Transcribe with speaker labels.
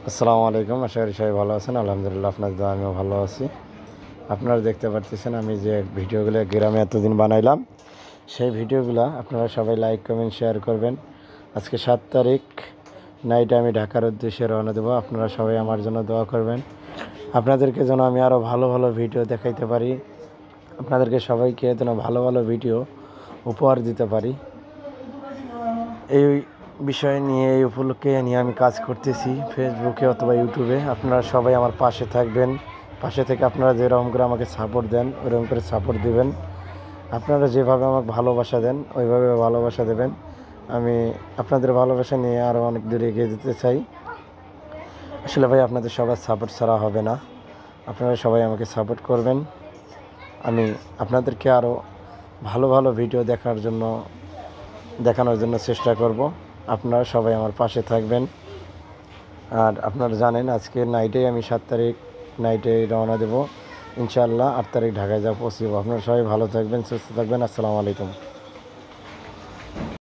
Speaker 1: আসসালামু আলাইকুম। আশা করি সবাই ভালো আছেন। আলহামদুলিল্লাহ, আপনার দোয়া আমিও ভালো আছি। আপনারা দেখতে পারতেছেন আমি যে ভিডিওগুলো গ্রামে এতদিন বানাইলাম, সেই ভিডিওগুলো আপনারা সবাই লাইক কমেন্ট শেয়ার করবেন। আজকে 7 তারিখ নাইটে আমি ঢাকার উদ্দেশ্যে রওনা দেবো। আপনারা সবাই আমার জন্য দোয়া করবেন, আপনাদেরকে যেন আমি আরও ভালো ভালো ভিডিও দেখাইতে পারি, আপনাদেরকে সবাইকে যেন ভালো ভালো ভিডিও উপহার দিতে পারি। এই বিষয় নিয়ে, এই উপলক্ষে নিয়ে আমি কাজ করতেছি ফেসবুকে অথবা ইউটিউবে। আপনারা সবাই আমার পাশে থাকবেন, পাশে থেকে আপনারা যেরকম করে আমাকে সাপোর্ট দেন ওরকম করে সাপোর্ট দিবেন। আপনারা যেভাবে আমাকে ভালোবাসা দেন ওইভাবে ভালোবাসা দেবেন। আমি আপনাদের ভালোবাসা নিয়ে আরও অনেক দূরে এগিয়ে যেতে চাই। আসলে ভাই, আপনাদের সবার সাপোর্ট ছাড়া হবে না। আপনারা সবাই আমাকে সাপোর্ট করবেন। আমি আপনাদেরকে আরও ভালো ভালো ভিডিও দেখানোর জন্য চেষ্টা করব। আপনারা সবাই আমার পাশে থাকবেন। আর আপনারা জানেন আজকে নাইটেই আমি 7 তারিখ নাইটে রওনা দেব। ইনশাআল্লাহ 8 তারিখ ঢাকায় পৌঁছব। আপনারা সবাই ভালো থাকবেন, সুস্থ থাকবেন। আসসালামু আলাইকুম।